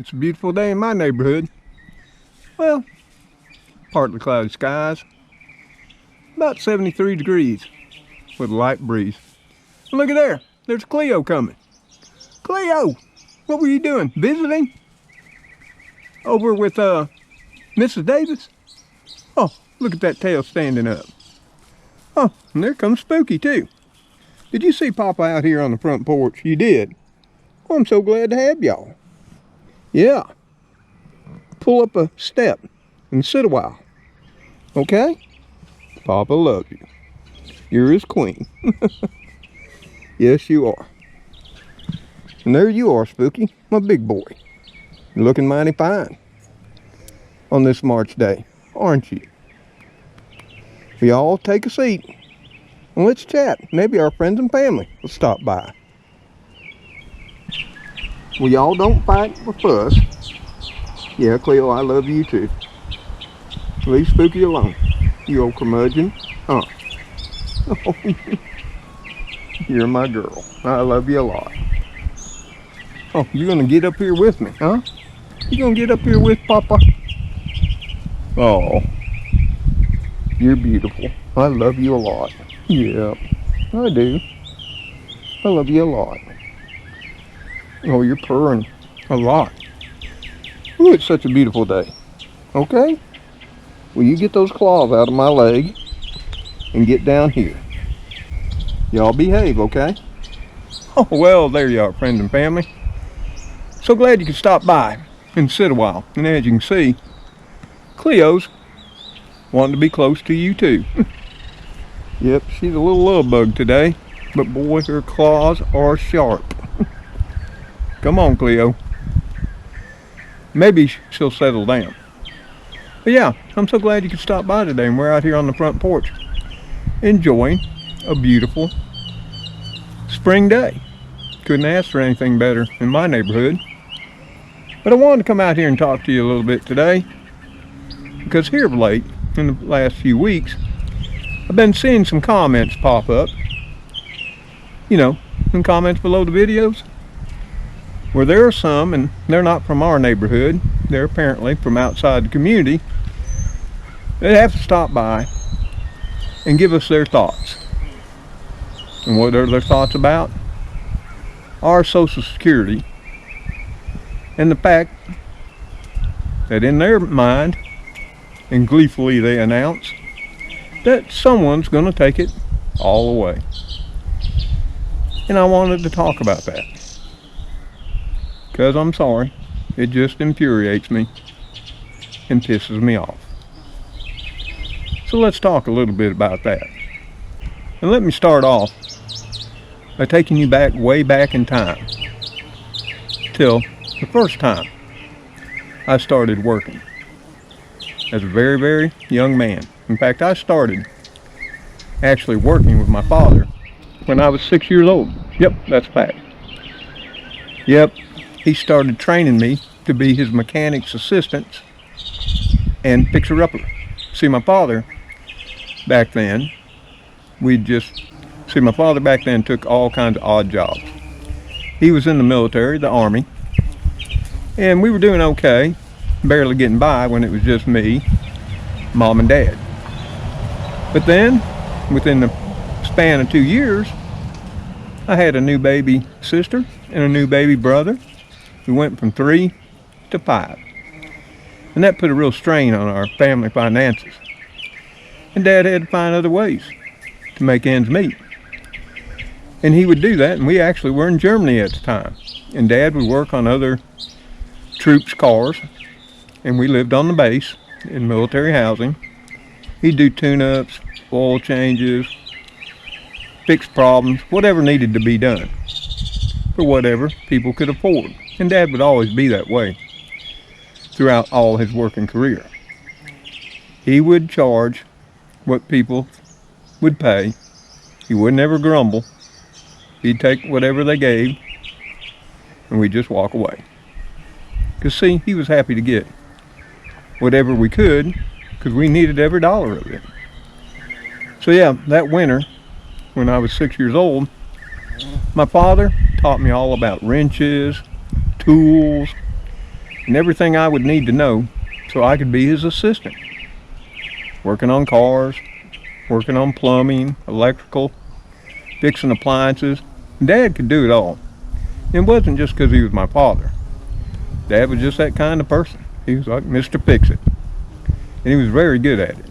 It's a beautiful day in my neighborhood. Well, partly cloudy skies. About 73 degrees with a light breeze. And look at there. There's Cleo coming. Cleo, what were you doing? Visiting? Over with Mrs. Davis? Oh, look at that tail standing up. Oh, and there comes Spooky too. Did you see Papa out here on the front porch? You did? Oh, I'm so glad to have y'all. Yeah. Pull up a step and sit a while. Okay? Papa loves you. You're his queen. Yes, you are. And there you are, Spooky, my big boy. You're looking mighty fine on this March day, aren't you? We all take a seat and let's chat. Maybe our friends and family will stop by. We all don't fight or fuss. Yeah, Cleo, I love you too. Leave Spooky alone, you old curmudgeon. Huh? You're my girl. I love you a lot. Oh, you're gonna get up here with me, huh? You gonna get up here with Papa? Oh, you're beautiful. I love you a lot. Yeah, I do. I love you a lot. Oh, you're purring a lot. Ooh, it's such a beautiful day. Okay? Will you get those claws out of my leg and get down here? Y'all behave, okay? Oh, well, there you are, friends and family. So glad you could stop by and sit a while. And as you can see, Cleo's wanting to be close to you too. Yep, she's a little love bug today, but boy, her claws are sharp. Come on, Cleo. Maybe she'll settle down. But yeah, I'm so glad you could stop by today, and we're out here on the front porch enjoying a beautiful spring day. Couldn't ask for anything better in my neighborhood. But I wanted to come out here and talk to you a little bit today, because here of late, in the last few weeks, I've been seeing some comments pop up, you know, some comments below the videos, where there are some, and they're not from our neighborhood, they're apparently from outside the community, they have to stop by and give us their thoughts. And what are their thoughts about? Our Social Security, and the fact that in their mind, and gleefully they announce, that someone's going to take it all away. And I wanted to talk about that, because I'm sorry, it just infuriates me and pisses me off. So let's talk a little bit about that. And let me start off by taking you back, way back in time, till the first time I started working as a very, very young man. In fact, I started actually working with my father when I was 6 years old. Yep, that's a fact. Yep, he started training me to be his mechanic's assistant and fixer-upper. See, my father back then, my father back then took all kinds of odd jobs. He was in the military, the Army, and we were doing okay, barely getting by when it was just me, Mom, and Dad. But then, within the span of 2 years, I had a new baby sister and a new baby brother. We went from 3 to 5. And that put a real strain on our family finances. And Dad had to find other ways to make ends meet. And he would do that, and we actually were in Germany at the time. And Dad would work on other troops' cars, and we lived on the base in military housing. He'd do tune-ups, oil changes, fix problems, whatever needed to be done for whatever people could afford. And Dad would always be that way throughout all his working career. He would charge what people would pay. He would never grumble. He'd take whatever they gave, and we'd just walk away. Because see, he was happy to get whatever we could, because we needed every dollar of it. So yeah, that winter, when I was 6 years old, my father taught me all about wrenches, tools, and everything I would need to know so I could be his assistant. Working on cars, working on plumbing, electrical, fixing appliances. Dad could do it all. It wasn't just because he was my father. Dad was just that kind of person. He was like Mr. Fix-It. And he was very good at it.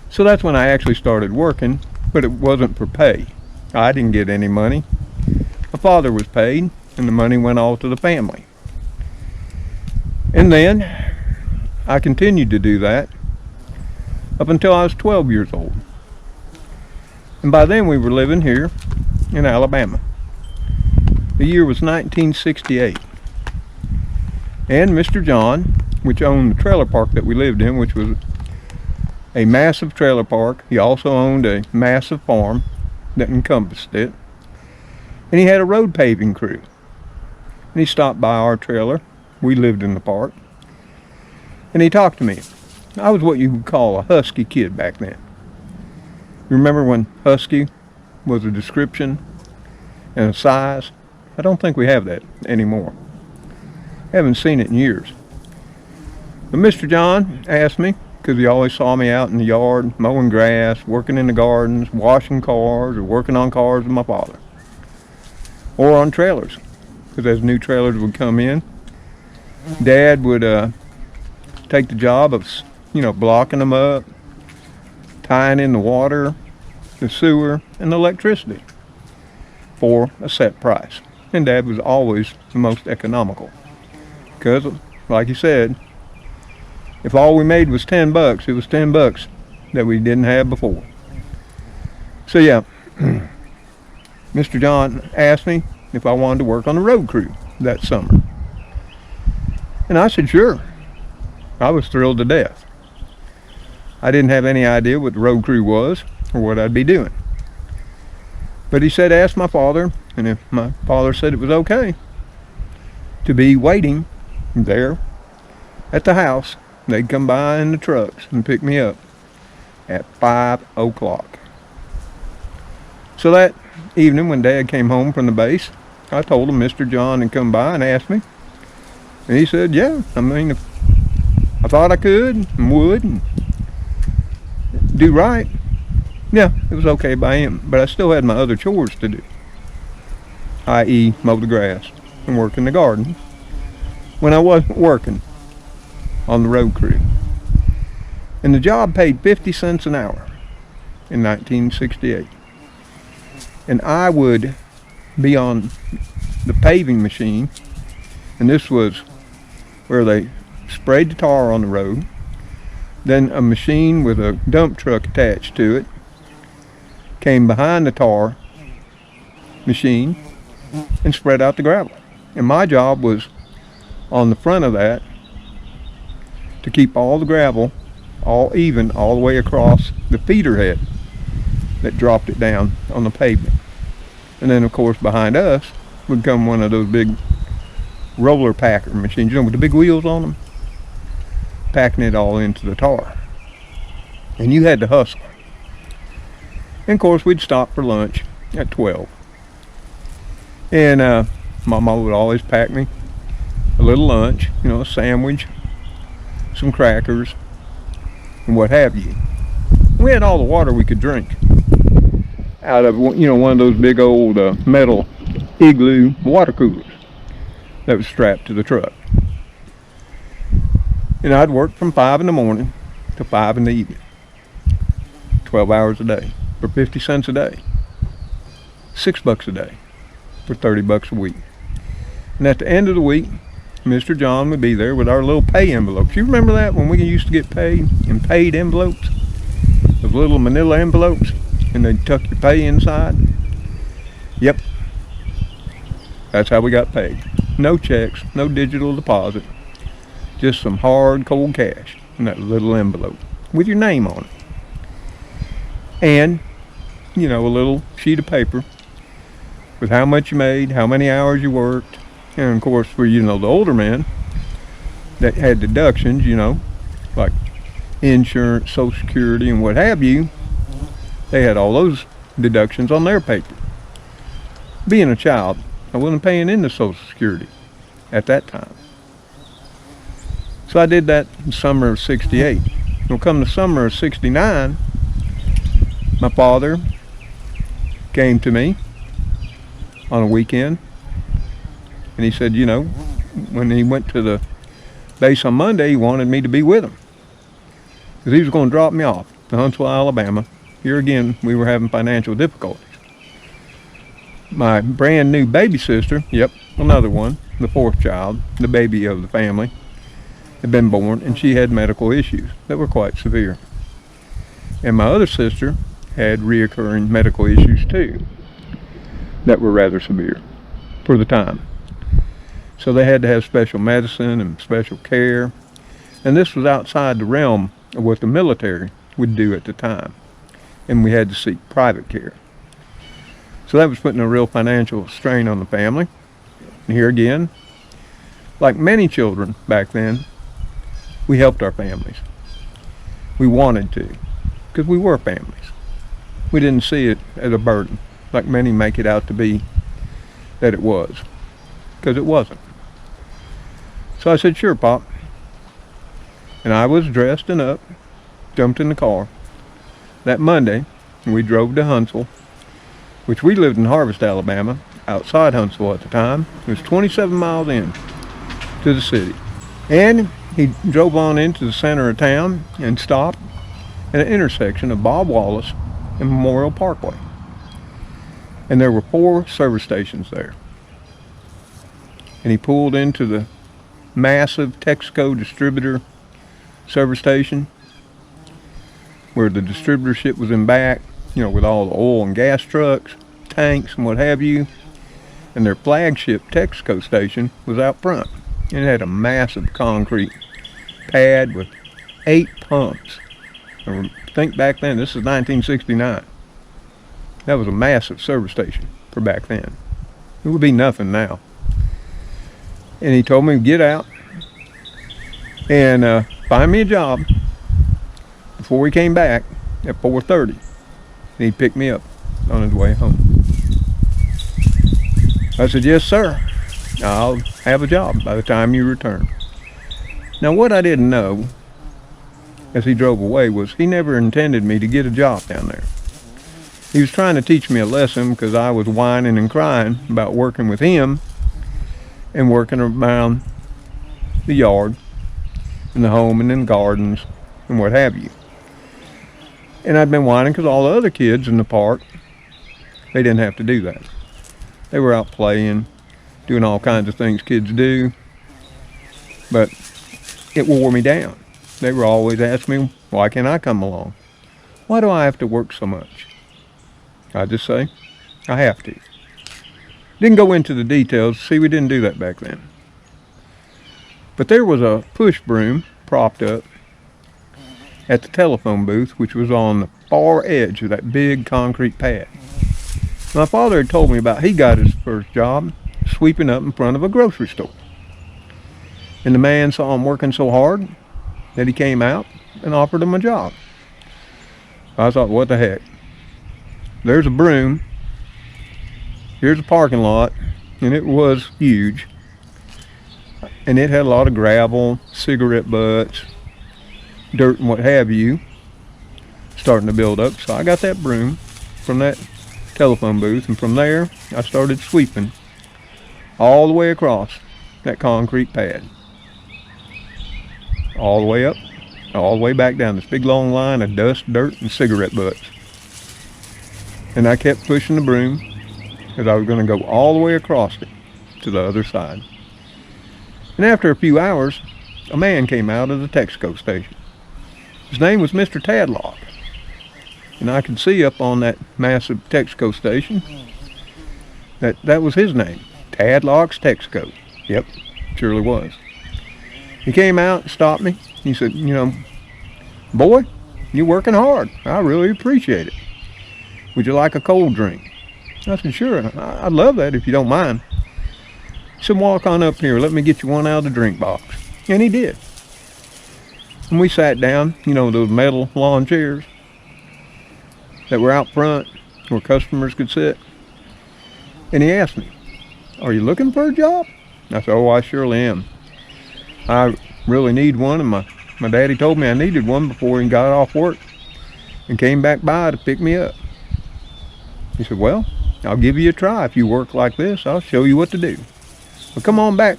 So that's when I actually started working, but it wasn't for pay. I didn't get any money. My father was paid, and the money went all to the family. And then I continued to do that up until I was 12 years old. And by then we were living here in Alabama. The year was 1968. And Mr. John, which owned the trailer park that we lived in, which was a massive trailer park. He also owned a massive farm that encompassed it. And he had a road paving crew. And he stopped by our trailer. We lived in the park. And he talked to me. I was what you would call a husky kid back then. You remember when husky was a description and a size? I don't think we have that anymore. Haven't seen it in years. But Mr. John asked me, because he always saw me out in the yard, mowing grass, working in the gardens, washing cars, or working on cars with my father. Or on trailers, because as new trailers would come in, Dad would take the job of, blocking them up, tying in the water, the sewer, and the electricity for a set price. And Dad was always the most economical. Because, like he said, if all we made was $10, it was $10 that we didn't have before. So yeah, Mr. John asked me if I wanted to work on the road crew that summer. And I said, sure. I was thrilled to death. I didn't have any idea what the road crew was or what I'd be doing. But he said, ask my father, and if my father said it was okay, to be waiting there at the house, they'd come by in the trucks and pick me up at 5 o'clock. So that evening when Dad came home from the base, I told him Mr. John had come by and asked me. And he said, yeah, if I thought I could and would and do right, yeah, it was okay by him. But I still had my other chores to do, i.e. mow the grass and work in the garden when I wasn't working on the road crew. And the job paid 50 cents an hour in 1968. And I would be on the paving machine, and this was where they sprayed the tar on the road, then a machine with a dump truck attached to it came behind the tar machine and spread out the gravel. And my job was on the front of that to keep all the gravel all even all the way across the feeder head that dropped it down on the pavement. And then of course behind us would come one of those big roller packer machines, with the big wheels on them, packing it all into the tar. And you had to hustle. And of course we'd stop for lunch at 12. And my mom would always pack me a little lunch, a sandwich, some crackers, and what have you. We had all the water we could drink out of, one of those big old metal igloo water coolers that was strapped to the truck. And I'd work from 5 in the morning to 5 in the evening. 12 hours a day for 50 cents a day. $6 a day for $30 a week. And at the end of the week, Mr. John would be there with our little pay envelopes. You remember that when we used to get paid in paid envelopes? Those little manila envelopes, and they'd tuck your pay inside? Yep. That's how we got paid. No checks, no digital deposit. Just some hard, cold cash in that little envelope with your name on it. And, a little sheet of paper with how much you made, how many hours you worked. And of course, for, the older men that had deductions, like insurance, Social Security, and what have you, they had all those deductions on their paper. Being a child, I wasn't paying into Social Security at that time. So I did that in summer of 68. Well, come the summer of 69, my father came to me on a weekend, and he said, you know, when he went to the base on Monday, he wanted me to be with him, because he was going to drop me off to Huntsville, Alabama. Here again, we were having financial difficulties. My brand new baby sister, yep, another one, the fourth child, the baby of the family, had been born, and she had medical issues that were quite severe. And my other sister had reoccurring medical issues too that were rather severe for the time. So they had to have special medicine and special care. And this was outside the realm of what the military would do at the time. And we had to seek private care. So that was putting a real financial strain on the family. And here again, like many children back then, we helped our families. We wanted to, because we were families. We didn't see it as a burden, like many make it out to be that it was, because it wasn't. So I said, sure, Pop. And I was dressed and up, jumped in the car. That Monday, we drove to Huntsville, which we lived in Harvest, Alabama, outside Huntsville at the time. It was 27 miles in to the city. And he drove on into the center of town and stopped at an intersection of Bob Wallace and Memorial Parkway. And there were 4 service stations there. And he pulled into the massive Texaco distributor service station, where the distributorship was in back, you know, with all the oil and gas trucks, tanks and what have you. And their flagship Texaco station was out front. And it had a massive concrete pad with 8 pumps. And think back then, this is 1969. That was a massive service station for back then. It would be nothing now. And he told me to get out and find me a job before he came back at 4:30. And he'd pick me up on his way home. I said, yes, sir. I'll have a job by the time you return. Now, what I didn't know as he drove away was he never intended me to get a job down there. He was trying to teach me a lesson because I was whining and crying about working with him and working around the yard and the home and in gardens and what have you. And I'd been whining because all the other kids in the park, they didn't have to do that. They were out playing, doing all kinds of things kids do, but it wore me down. They were always asking me, why can't I come along? Why do I have to work so much? I just say, I have to. Didn't go into the details. See, we didn't do that back then. But there was a push broom propped up at the telephone booth, which was on the far edge of that big concrete pad. My father had told me about he got his first job sweeping up in front of a grocery store. And the man saw him working so hard that he came out and offered him a job. I thought, what the heck? There's a broom. Here's a parking lot, and it was huge. And it had a lot of gravel, cigarette butts, dirt and what have you, starting to build up. So I got that broom from that telephone booth, and from there I started sweeping all the way across that concrete pad. All the way up, all the way back down this big long line of dust, dirt, and cigarette butts. And I kept pushing the broom because I was going to go all the way across it to the other side. And after a few hours, a man came out of the Texaco station. His name was Mr. Tadlock. And I could see up on that massive Texaco station that was his name. Tadlock's Texaco. Yep, surely was. He came out and stopped me. He said, you know, boy, you're working hard. I really appreciate it. Would you like a cold drink? I said, sure, I'd love that if you don't mind. He said, walk on up here. Let me get you one out of the drink box. And he did. And we sat down, you know, those metal lawn chairs that were out front where customers could sit. And he asked me, are you looking for a job? I said, oh, I surely am. I really need one, and my daddy told me I needed one before he got off work and came back by to pick me up. He said, well, I'll give you a try. If you work like this, I'll show you what to do. Well, come on back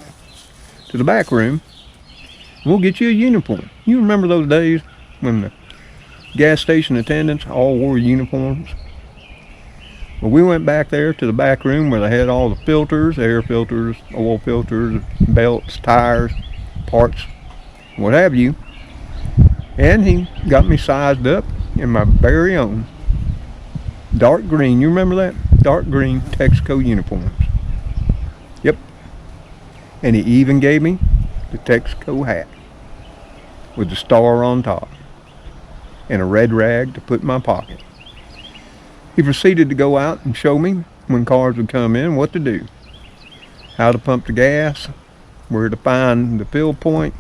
to the back room, and we'll get you a uniform. You remember those days when the gas station attendants all wore uniforms? Well, we went back there to the back room where they had all the filters, air filters, oil filters, belts, tires, parts, what have you. And he got me sized up in my very own dark green, you remember that? Dark green Texaco uniforms. Yep. And he even gave me the Texaco hat with the star on top and a red rag to put in my pocket. He proceeded to go out and show me when cars would come in what to do. How to pump the gas, where to find the fill point,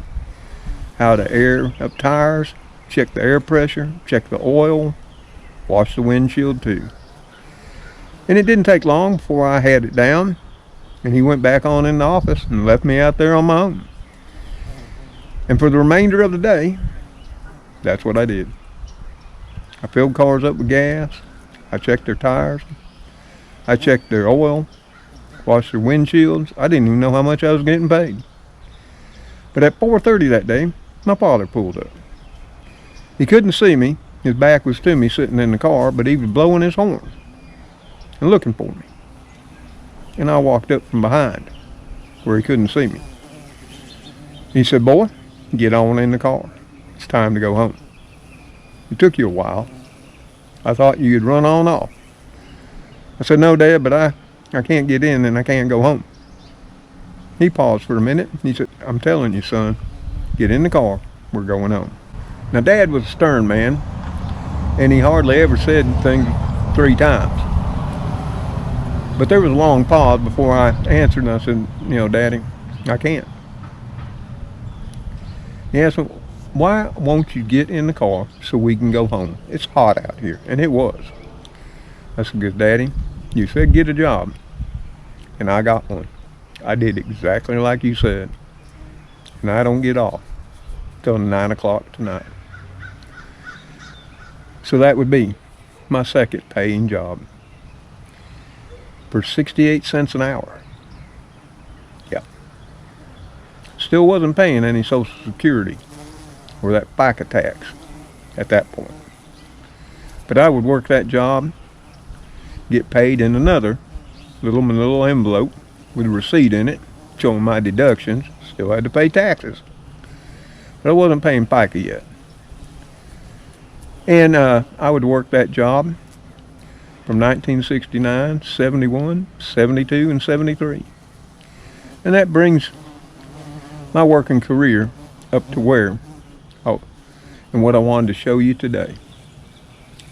how to air up tires, check the air pressure, check the oil, wash the windshield too. And it didn't take long before I had it down, and he went back on in the office and left me out there on my own. And for the remainder of the day, that's what I did. I filled cars up with gas, I checked their tires, I checked their oil, washed their windshields. I didn't even know how much I was getting paid. But at 4:30 that day, my father pulled up. He couldn't see me. His back was to me sitting in the car, but he was blowing his horn and looking for me. And I walked up from behind where he couldn't see me. He said, boy, get on in the car. It's time to go home. It took you a while. I thought you'd run on off. I said, no, Dad, but I can't get in and I can't go home. He paused for a minute. He said, I'm telling you, son, get in the car. We're going home. Now, Dad was a stern man, and he hardly ever said things 3 times. But there was a long pause before I answered, and I said, Daddy, I can't. He asked me, why won't you get in the car so we can go home? It's hot out here, and it was. I said, because Daddy, you said get a job, and I got one. I did exactly like you said, and I don't get off till 9 o'clock tonight. So that would be my second paying job for 68 cents an hour. Yeah. Still wasn't paying any Social Security or that FICA tax at that point. But I would work that job, get paid in another little manila envelope with a receipt in it showing my deductions. Still had to pay taxes. But I wasn't paying FICA yet. And I would work that job from 1969, 71, 72, and 73. And that brings my working career up to where, and what I wanted to show you today.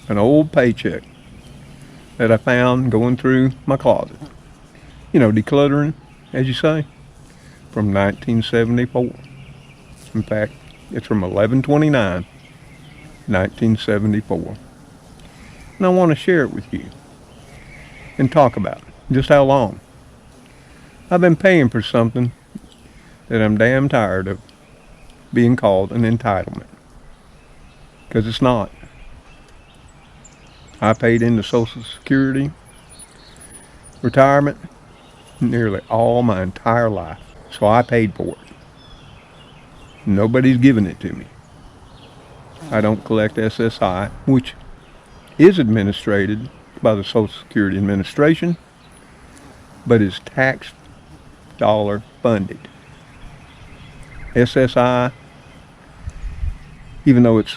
An old paycheck that I found going through my closet. Decluttering, as you say, from 1974. In fact, it's from 11/29, 1974. And I want to share it with you and talk about just how long I've been paying for something that I'm damn tired of being called an entitlement. Because it's not. I paid into Social Security, retirement, nearly all my entire life. So I paid for it. Nobody's giving it to me. I don't collect SSI, which is administrated by the Social Security Administration, but is tax dollar funded. SSI, even though it's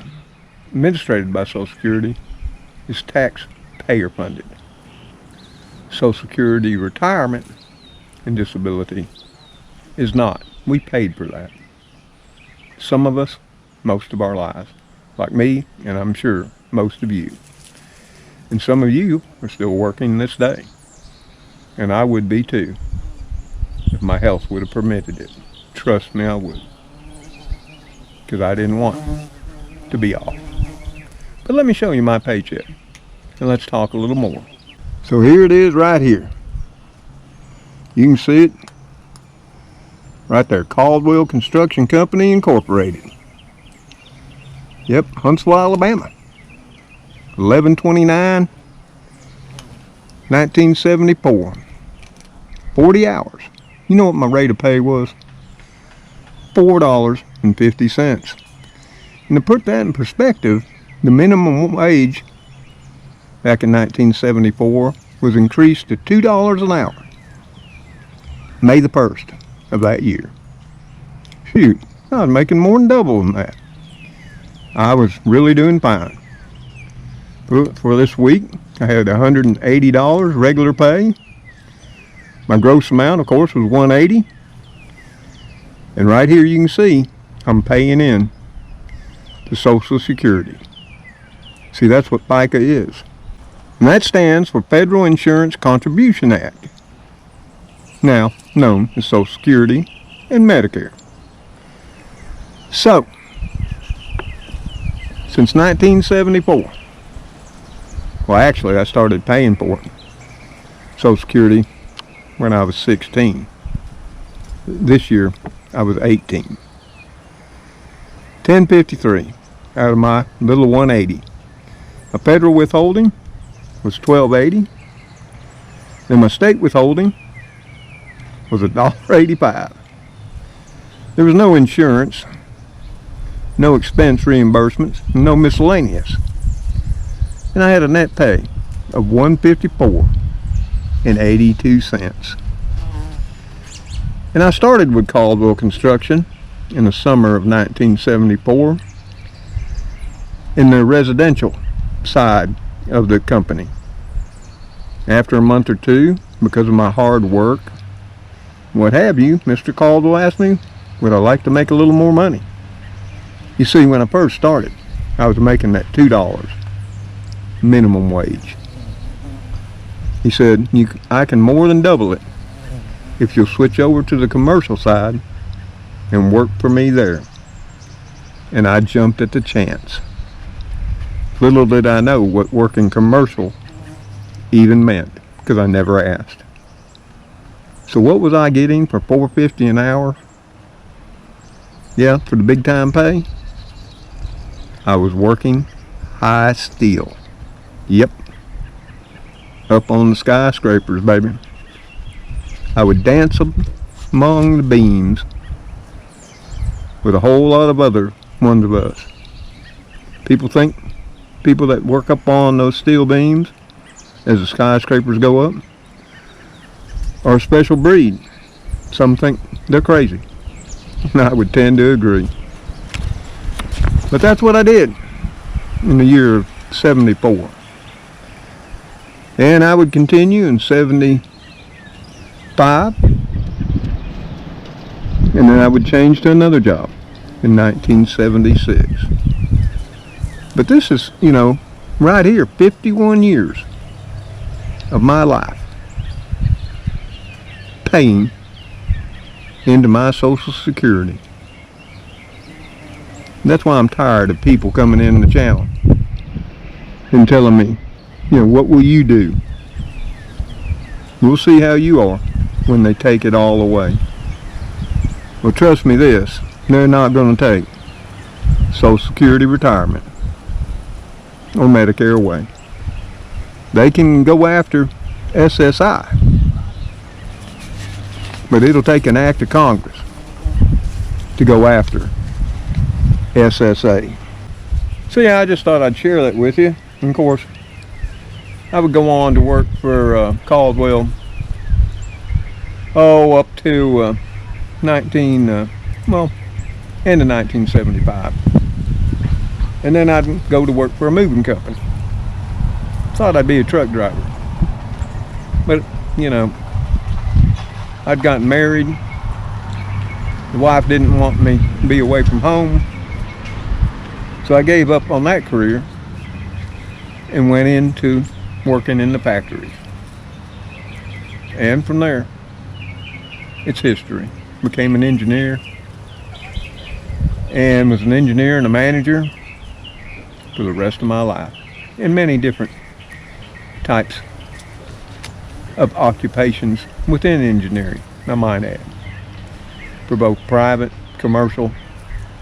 administrated by Social Security, is taxpayer funded. Social Security retirement and disability is not. We paid for that. Some of us, most of our lives. Like me, and I'm sure most of you. And some of you are still working this day. And I would be too, if my health would have permitted it. Trust me, I would. Because I didn't want to be off. But let me show you my paycheck. And let's talk a little more. So here it is right here. You can see it. Right there, Caldwell Construction Company Incorporated. Yep, Huntsville, Alabama. 11/29, 1974. 40 hours. You know what my rate of pay was? $4.50. And to put that in perspective, the minimum wage back in 1974 was increased to $2 an hour. May the 1st of that year. Shoot, I was making more than double than that. I was really doing fine. For this week, I had $180 regular pay. My gross amount, of course, was $180. And right here you can see I'm paying in to Social Security. See, that's what FICA is. And that stands for Federal Insurance Contribution Act, now known as Social Security and Medicare. So, since 1974, well, actually I started paying for it, Social Security, when I was 16. This year I was 18. 1053 out of my little 180. A federal withholding was $12.80. And my state withholding was $1.85. There was no insurance, no expense reimbursements, no miscellaneous. And I had a net pay of $154.82. And I started with Caldwell Construction in the summer of 1974 in the residential side of the company. After a month or two, because of my hard work, what have you, Mr. Caldwell asked me, would I like to make a little more money? You see, when I first started, I was making that $2 minimum wage. He said, I can more than double it if you'll switch over to the commercial side and work for me there. And I jumped at the chance. Little did I know what working commercial even meant, because I never asked. So what was I getting for $4.50 an hour? Yeah, for the big time pay? I was working high steel. Yep. Up on the skyscrapers, baby. I would dance among the beams with a whole lot of other ones of us. People think people that work up on those steel beams as the skyscrapers go up are a special breed. Some think they're crazy. And I would tend to agree. But that's what I did in the year of 74. And I would continue in 75. And then I would change to another job in 1976. But this is, right here, 51 years of my life paying into my Social Security. And that's why I'm tired of people coming in the channel and telling me, what will you do? We'll see how you are when they take it all away. Well, trust me this, they're not going to take Social Security retirement or Medicare away. They can go after SSI, but it'll take an act of Congress to go after SSA. So yeah, I just thought I'd share that with you. And of course, I would go on to work for Caldwell, up to end of 1975. And then I'd go to work for a moving company. Thought I'd be a truck driver. But, I'd gotten married. The wife didn't want me to be away from home. So I gave up on that career and went into working in the factories. And from there, it's history. Became an engineer and was an engineer and a manager for the rest of my life in many different types of occupations within engineering, I might add. for both private, commercial,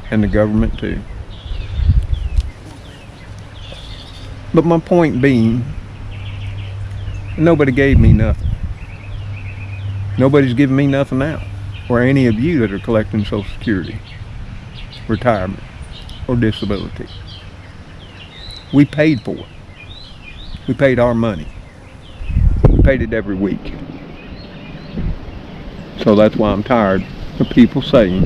and the government too. But my point being, nobody gave me nothing. Nobody's giving me nothing now, or any of you that are collecting Social Security, retirement, or disability. We paid for it. We paid our money. We paid it every week. So that's why I'm tired of people saying,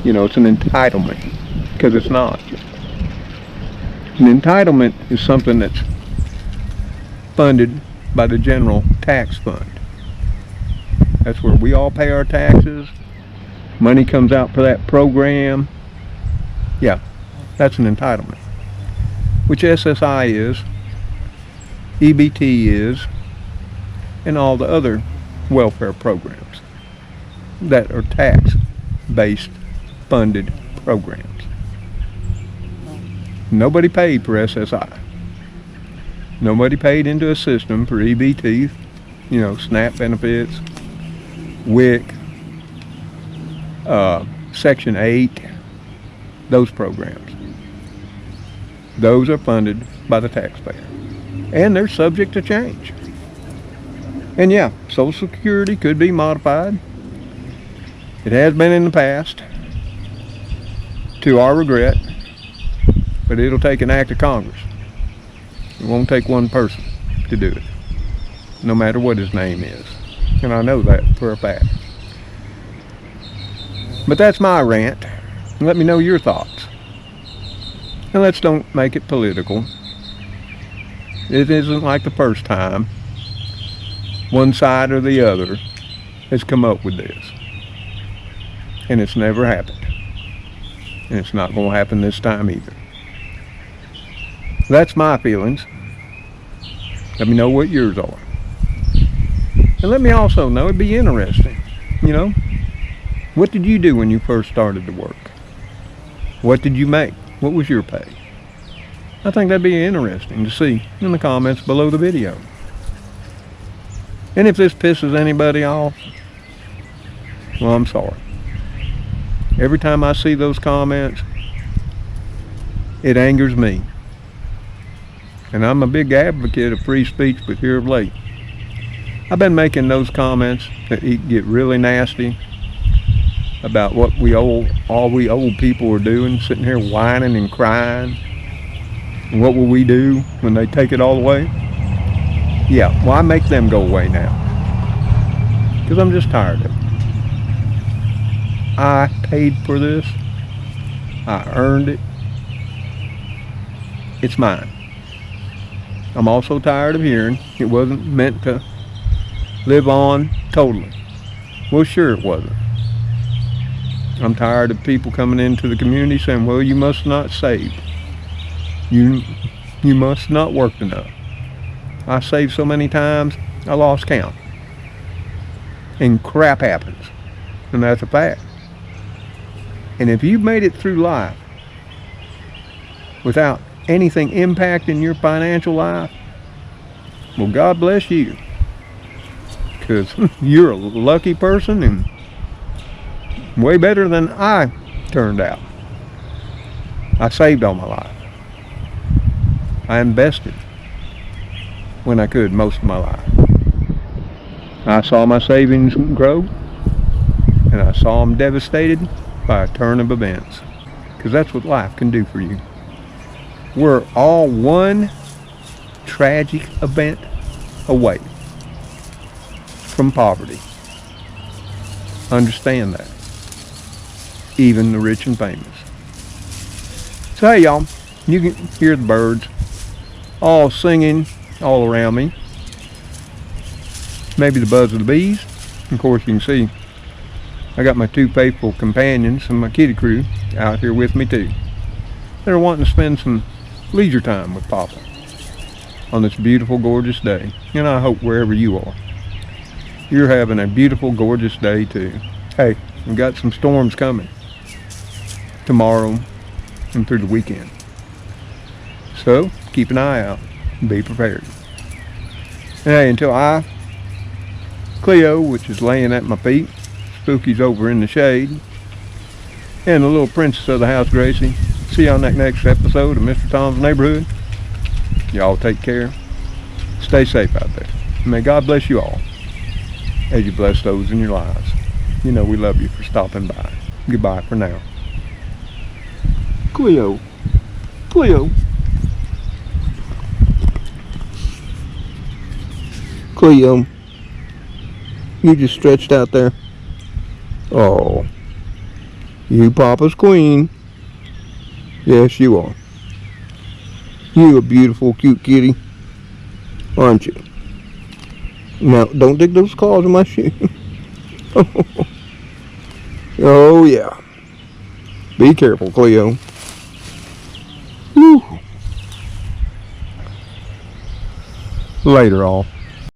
you know, it's an entitlement, because it's not. An entitlement is something that's funded by the general tax fund. That's where we all pay our taxes. Money comes out for that program. Yeah, that's an entitlement. Which SSI is, EBT is, and all the other welfare programs that are tax-based funded programs. Nobody paid for SSI. Nobody paid into a system for EBT, you know, SNAP benefits, WIC, Section 8, those programs. Those are funded by the taxpayer. And they're subject to change. And yeah, Social Security could be modified. It has been in the past, to our regret, but it'll take an act of Congress. It won't take one person to do it, no matter what his name is. And I know that for a fact. But that's my rant. Let me know your thoughts. And let's don't make it political. It isn't like the first time one side or the other has come up with this. And it's never happened. And it's not going to happen this time either. That's my feelings. Let me know what yours are. And let me also know, it'd be interesting, you know, what did you do when you first started to work? What did you make? What was your pay? I think that'd be interesting to see in the comments below the video. And if this pisses anybody off, well, I'm sorry. Every time I see those comments, it angers me. And I'm a big advocate of free speech, but here of late, I've been making those comments that get really nasty about what all we old people are doing, sitting here whining and crying. And what will we do when they take it all away? Yeah, well, I make them go away now. Because I'm just tired of it. I paid for this. I earned it. It's mine. I'm also tired of hearing it wasn't meant to live on totally. Well, sure it wasn't. I'm tired of people coming into the community saying, well, you must not save. You must not work enough. I saved so many times, I lost count. And crap happens. And that's a fact. And if you've made it through life without anything impacting your financial life, well, God bless you. Because you're a lucky person and way better than I turned out. I saved all my life. I invested when I could most of my life. I saw my savings grow, and I saw them devastated by a turn of events. Because that's what life can do for you. We're all one tragic event away from poverty. Understand that. Even the rich and famous. So hey y'all, you can hear the birds all singing all around me. Maybe the buzz of the bees. Of course you can see I got my two faithful companions and my kitty crew out here with me too. They're wanting to spend some leisure time with Papa on this beautiful, gorgeous day. And I hope wherever you are, you're having a beautiful, gorgeous day too. Hey, we've got some storms coming tomorrow and through the weekend. So keep an eye out and be prepared. And hey, until Cleo, which is laying at my feet, spookies over in the shade. And the little princess of the house, Gracie. See you on that next episode of Mr. Tom's Neighborhood. Y'all take care. Stay safe out there. May God bless you all as you bless those in your lives. You know we love you for stopping by. Goodbye for now. Cleo. Cleo. Cleo. You just stretched out there. Oh. You Papa's queen. Yes, you are. You a beautiful, cute kitty. Aren't you? Now, don't dig those claws in my shoe. Oh, yeah. Be careful, Cleo. Whew. Later, all.